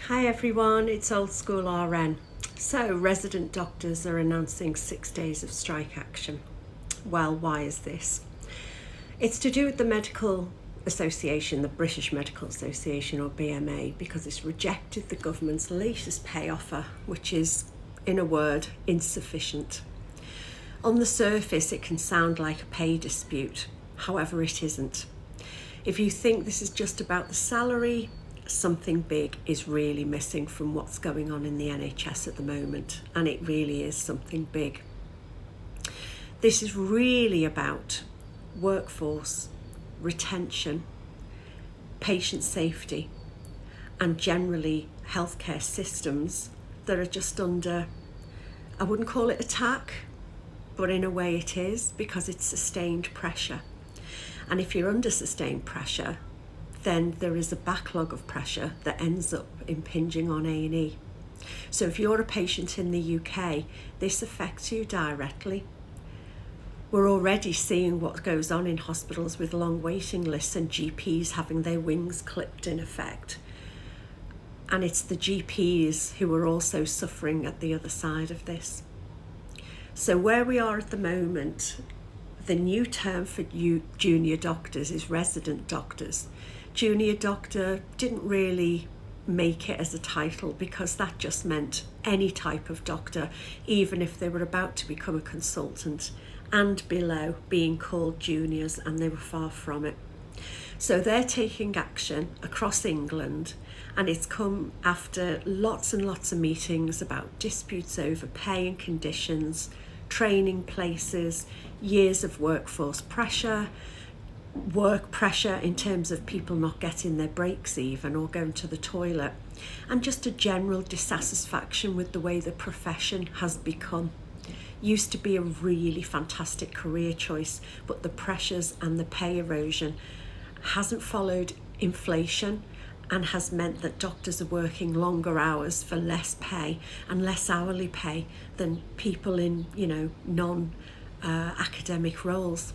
Hi everyone, it's Old School RN. So, resident doctors are announcing 6 days of strike action. Well, why is this? It's to do with the Medical Association, the British Medical Association or BMA, because it's rejected the government's latest pay offer, which is, in a word, insufficient. On the surface, it can sound like a pay dispute. However, it isn't. If you think this is just about the salary, something big is really missing from what's going on in the NHS at the moment, and it really is something big. This is really about workforce, retention, patient safety, and generally healthcare systems that are just under, I wouldn't call it attack, but in a way it is, because it's sustained pressure. And if you're under sustained pressure, then there is a backlog of pressure that ends up impinging on A&E. So if you're a patient in the UK, this affects you directly. We're already seeing what goes on in hospitals with long waiting lists and GPs having their wings clipped in effect. And it's the GPs who are also suffering at the other side of this. So where we are at the moment, the new term for junior doctors is resident doctors. Junior doctor didn't really make it as a title because that just meant any type of doctor, even if they were about to become a consultant and below being called juniors, and they were far from it. So they're taking action across England, and it's come after lots and lots of meetings about disputes over pay and conditions, training places, years of workforce pressure, work pressure in terms of people not getting their breaks even or going to the toilet, and just a general dissatisfaction with the way the profession has become. Used to be a really fantastic career choice, but the pressures and the pay erosion hasn't followed inflation and has meant that doctors are working longer hours for less pay and less hourly pay than people in, non-academic roles.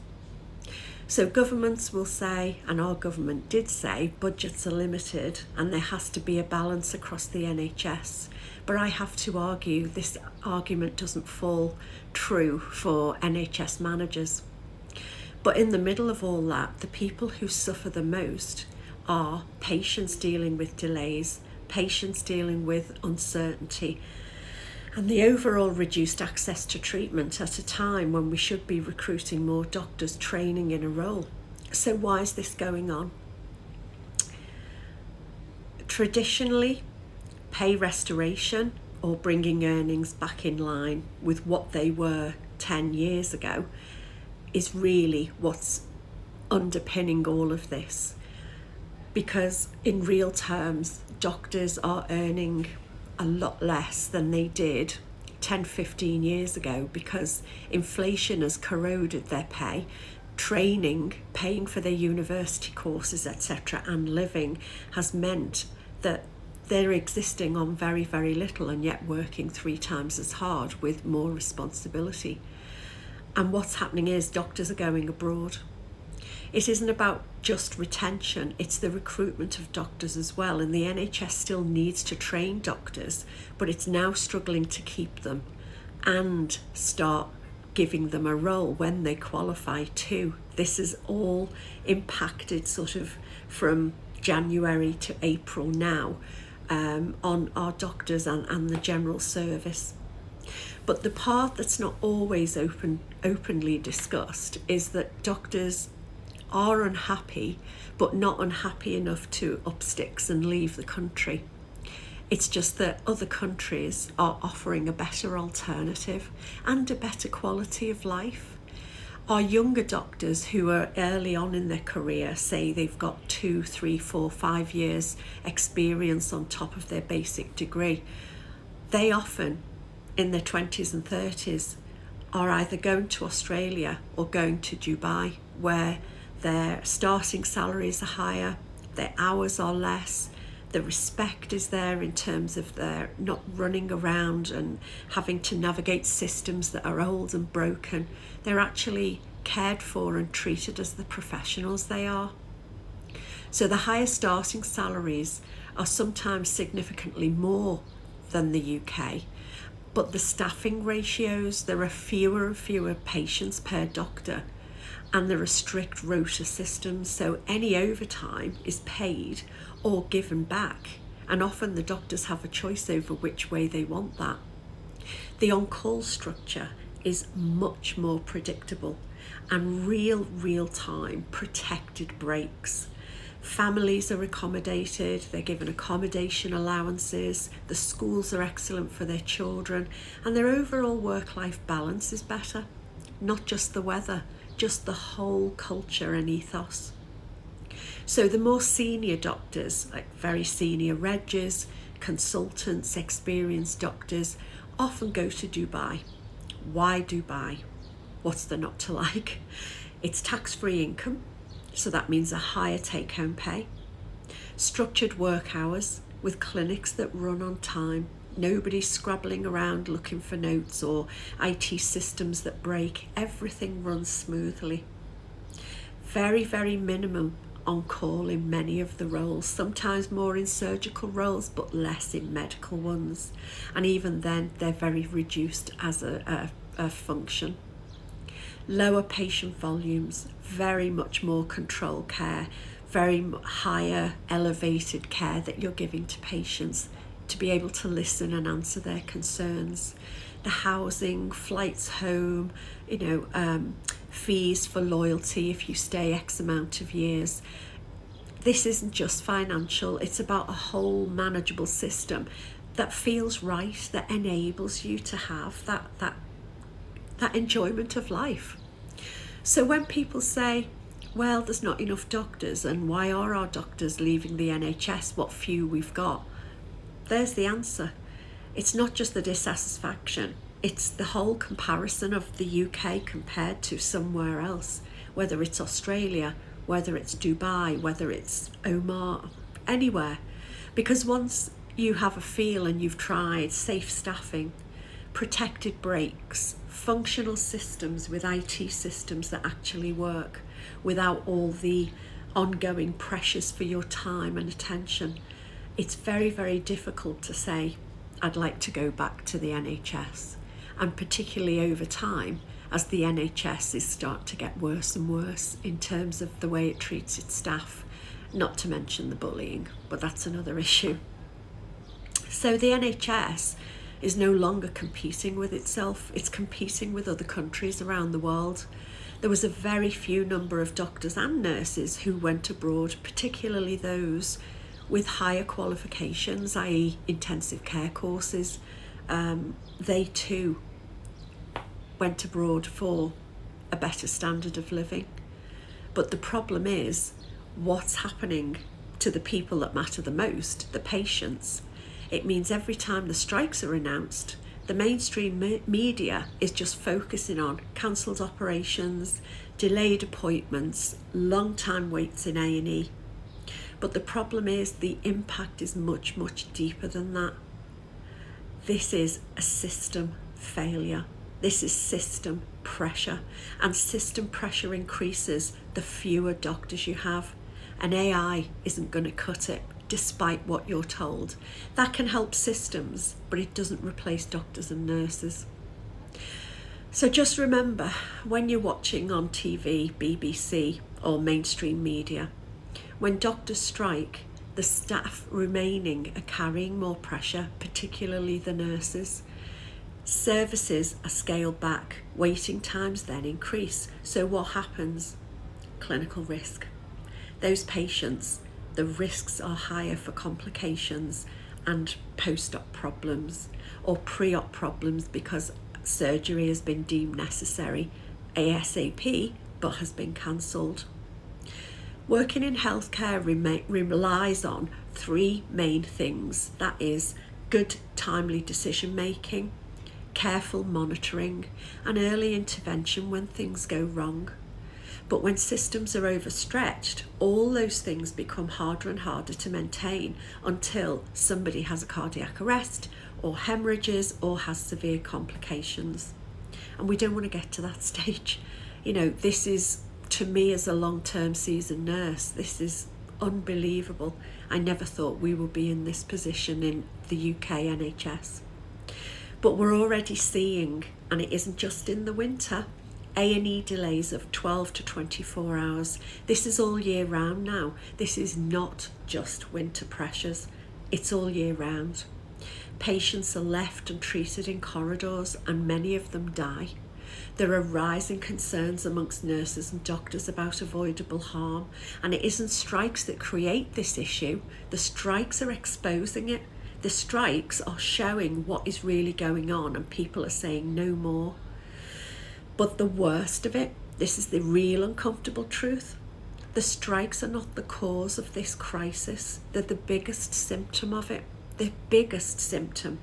So governments will say, and our government did say, budgets are limited and there has to be a balance across the NHS. But I have to argue this argument doesn't fall true for NHS managers. But in the middle of all that, the people who suffer the most are patients dealing with delays, patients dealing with uncertainty, and the overall reduced access to treatment at a time when we should be recruiting more doctors training in a role. So why is this going on? Traditionally, pay restoration or bringing earnings back in line with what they were 10 years ago is really what's underpinning all of this. Because in real terms, doctors are earning a lot less than they did 10-15 years ago, because inflation has corroded their pay, training, paying for their university courses, etc., and living has meant that they're existing on very, very little and yet working 3 times as hard with more responsibility. And what's happening is doctors are going abroad. It isn't about just retention, it's the recruitment of doctors as well. And the NHS still needs to train doctors, but it's now struggling to keep them and start giving them a role when they qualify too. This is all impacted sort of from January to April now on our doctors and the general service. But the part that's not always openly discussed is that doctors are unhappy, but not unhappy enough to up sticks and leave the country. It's just that other countries are offering a better alternative and a better quality of life. Our younger doctors who are early on in their career, say they've got 2, 3, 4, 5 years experience on top of their basic degree, they often in their 20s and 30s are either going to Australia or going to Dubai, where their starting salaries are higher, their hours are less, the respect is there in terms of their not running around and having to navigate systems that are old and broken. They're actually cared for and treated as the professionals they are. So the higher starting salaries are sometimes significantly more than the UK, but the staffing ratios, there are fewer and fewer patients per doctor, and there are strict rota systems, so any overtime is paid or given back, and often the doctors have a choice over which way they want that. The on-call structure is much more predictable and real-time protected breaks. Families are accommodated, they're given accommodation allowances, the schools are excellent for their children, and their overall work-life balance is better. Not just the weather, just the whole culture and ethos. So the more senior doctors, like very senior regs, consultants, experienced doctors, often go to Dubai. Why Dubai? What's there not to like? It's tax-free income, so that means a higher take-home pay. Structured work hours with clinics that run on time. Nobody's scrabbling around looking for notes or IT systems that break. Everything runs smoothly. Very minimum on call in many of the roles, sometimes more in surgical roles but less in medical ones, and even then they're very reduced as a function. Lower patient volumes, very much more control care, very higher elevated care that you're giving to patients to be able to listen and answer their concerns. The housing, flights home, fees for loyalty if you stay X amount of years. This isn't just financial, it's about a whole manageable system that feels right, that enables you to have that enjoyment of life. So when people say, well, there's not enough doctors and why are our doctors leaving the NHS, what few we've got? There's the answer. It's not just the dissatisfaction, it's the whole comparison of the UK compared to somewhere else, whether it's Australia, whether it's Dubai, whether it's Oman, anywhere. Because once you have a feel and you've tried safe staffing, protected breaks, functional systems with IT systems that actually work without all the ongoing pressures for your time and attention, it's very difficult to say, I'd like to go back to the NHS. And particularly over time, as the NHS is starting to get worse and worse in terms of the way it treats its staff, not to mention the bullying, but that's another issue. So the NHS is no longer competing with itself, it's competing with other countries around the world. There was a very few number of doctors and nurses who went abroad, particularly those with higher qualifications, i.e. intensive care courses. They too went abroad for a better standard of living. But the problem is, what's happening to the people that matter the most, the patients? It means every time the strikes are announced, the mainstream media is just focusing on cancelled operations, delayed appointments, long time waits in A&E. But the problem is the impact is much deeper than that. This is a system failure. This is system pressure, and system pressure increases the fewer doctors you have. And AI isn't going to cut it, despite what you're told. That can help systems, but it doesn't replace doctors and nurses. So just remember, when you're watching on TV, BBC or mainstream media, when doctors strike, the staff remaining are carrying more pressure, particularly the nurses. Services are scaled back, waiting times then increase. So what happens? Clinical risk. Those patients, the risks are higher for complications and post-op problems or pre-op problems because surgery has been deemed necessary ASAP but has been cancelled. Working in healthcare relies on three main things. That is good, timely decision making, careful monitoring, and early intervention when things go wrong. But when systems are overstretched, all those things become harder and harder to maintain until somebody has a cardiac arrest or hemorrhages or has severe complications. And we don't want to get to that stage. This is, to me as a long-term seasoned nurse, this is unbelievable. I never thought we would be in this position in the UK NHS. But we're already seeing, and it isn't just in the winter, A&E delays of 12 to 24 hours. This is all year round now. This is not just winter pressures. It's all year round. Patients are left and treated in corridors, and many of them die. There are rising concerns amongst nurses and doctors about avoidable harm, and it isn't strikes that create this issue. The strikes are exposing it. The strikes are showing what is really going on, and people are saying no more. But the worst of it, this is the real uncomfortable truth, the strikes are not the cause of this crisis. They're the biggest symptom of it. The biggest symptom.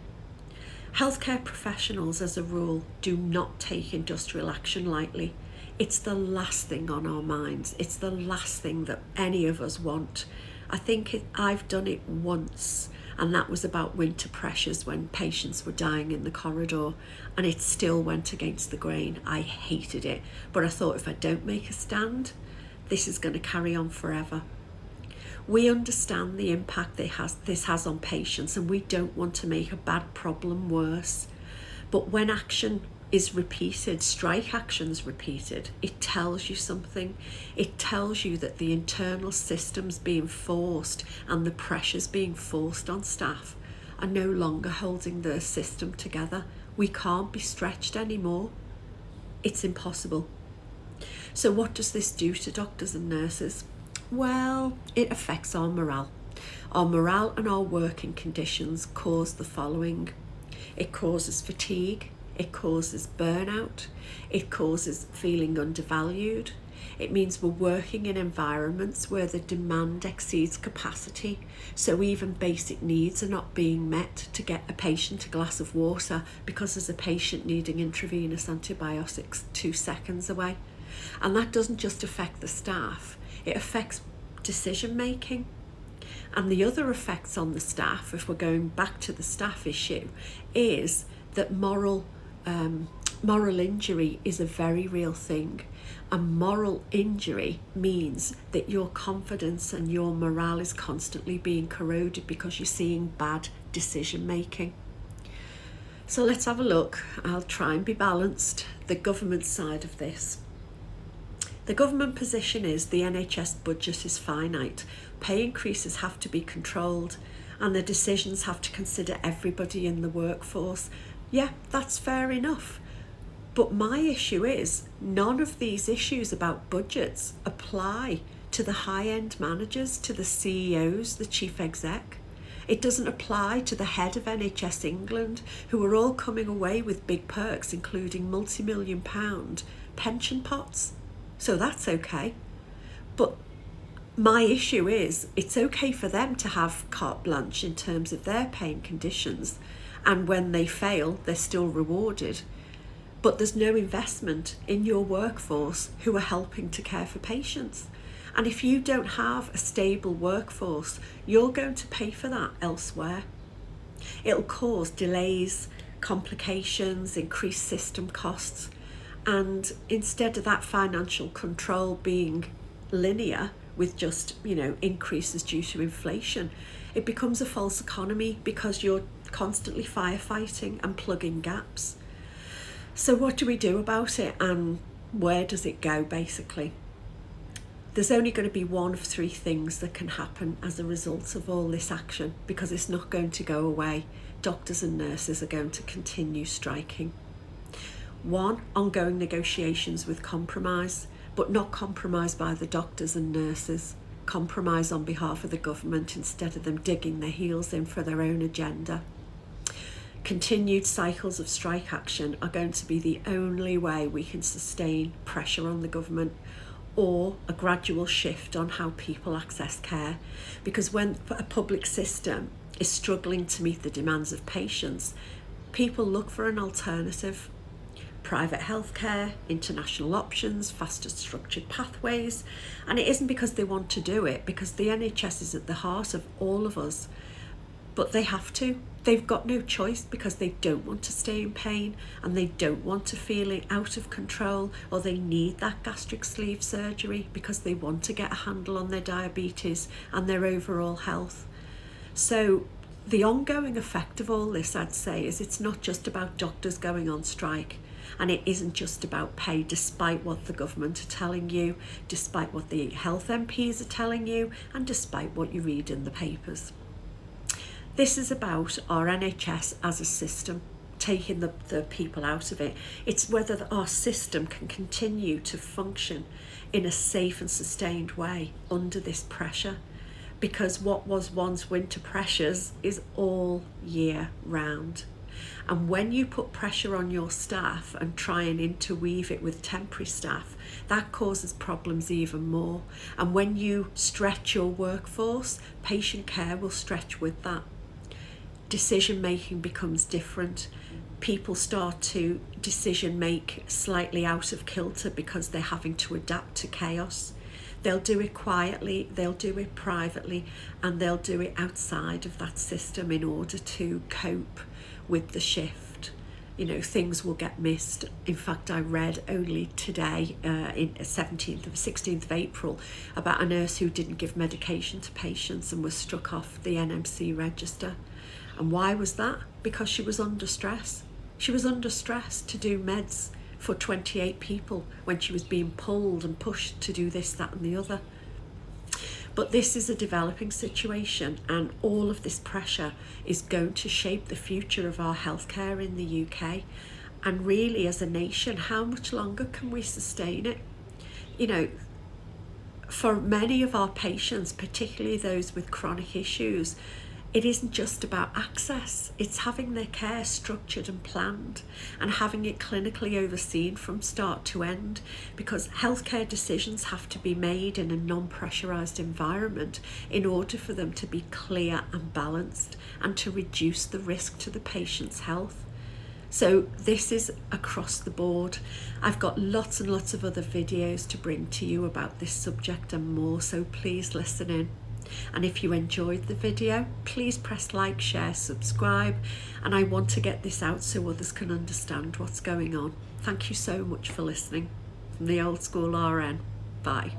Healthcare professionals, as a rule, do not take industrial action lightly. It's the last thing on our minds. It's the last thing that any of us want. I've done it once, and that was about winter pressures when patients were dying in the corridor, and it still went against the grain. I hated it, but I thought, if I don't make a stand, this is going to carry on forever. We understand the impact this has on patients, and we don't want to make a bad problem worse. But when action is repeated, strike actions repeated, it tells you something. It tells you that the internal systems being forced and the pressures being forced on staff are no longer holding the system together. We can't be stretched anymore. It's impossible. So what does this do to doctors and nurses? Well, it affects our morale. Our morale and our working conditions cause the following. It causes fatigue. It causes burnout. It causes feeling undervalued. It means we're working in environments where the demand exceeds capacity, so even basic needs are not being met. To get a patient a glass of water because there's a patient needing intravenous antibiotics 2 seconds away. And that doesn't just affect the staff, it affects decision making. And the other effects on the staff, if we're going back to the staff issue, is that moral injury is a very real thing. And moral injury means that your confidence and your morale is constantly being corroded because you're seeing bad decision making. So let's have a look. I'll try and be balanced. The government side of this. The government position is the NHS budget is finite, pay increases have to be controlled, and the decisions have to consider everybody in the workforce. Yeah, that's fair enough. But my issue is none of these issues about budgets apply to the high-end managers, to the CEOs, the chief exec. It doesn't apply to the head of NHS England, who are all coming away with big perks, including multi-million-pound pension pots. So that's okay. But my issue is it's okay for them to have carte blanche in terms of their pay and conditions, and when they fail, they're still rewarded. But there's no investment in your workforce who are helping to care for patients. And if you don't have a stable workforce, you're going to pay for that elsewhere. It'll cause delays, complications, increased system costs. And instead of that financial control being linear with just, increases due to inflation, it becomes a false economy because you're constantly firefighting and plugging gaps. So what do we do about it, and where does it go basically? There's only going to be one of 3 things that can happen as a result of all this action, because it's not going to go away. Doctors and nurses are going to continue striking. 1, ongoing negotiations with compromise, but not compromise by the doctors and nurses. Compromise on behalf of the government instead of them digging their heels in for their own agenda. Continued cycles of strike action are going to be the only way we can sustain pressure on the government, or a gradual shift on how people access care. Because when a public system is struggling to meet the demands of patients, people look for an alternative. Private healthcare, international options, faster structured pathways. And it isn't because they want to do it, because the NHS is at the heart of all of us. but they have to. They've got no choice because they don't want to stay in pain and they don't want to feel out of control, or they need that gastric sleeve surgery because they want to get a handle on their diabetes and their overall health. So the ongoing effect of all this, I'd say, is it's not just about doctors going on strike, and it isn't just about pay, despite what the government are telling you, despite what the health MPs are telling you, and despite what you read in the papers. This is about our NHS as a system, taking the people out of it. It's whether our system can continue to function in a safe and sustained way under this pressure, because what was once winter pressures is all year round. And when you put pressure on your staff and try and interweave it with temporary staff, that causes problems even more. And when you stretch your workforce, patient care will stretch with that. Decision making becomes different. People start to decision make slightly out of kilter because they're having to adapt to chaos. They'll do it quietly, they'll do it privately, and they'll do it outside of that system in order to cope with the shift. You know, things will get missed. In fact, I read only today, in 16th of April, about a nurse who didn't give medication to patients and was struck off the NMC register. And why was that? Because she was under stress. She was under stress to do meds for 28 people when she was being pulled and pushed to do this, that and the other. But this is a developing situation, and all of this pressure is going to shape the future of our healthcare in the UK. And really, as a nation, how much longer can we sustain it? You know, for many of our patients, particularly those with chronic issues, it isn't just about access, it's having their care structured and planned and having it clinically overseen from start to end, because healthcare decisions have to be made in a non-pressurised environment in order for them to be clear and balanced and to reduce the risk to the patient's health. So this is across the board. I've got lots and lots of other videos to bring to you about this subject and more, so please listen in. And if you enjoyed the video, please press like, share, subscribe, and I want to get this out so others can understand what's going on. Thank you so much for listening. From the Old School RN. Bye.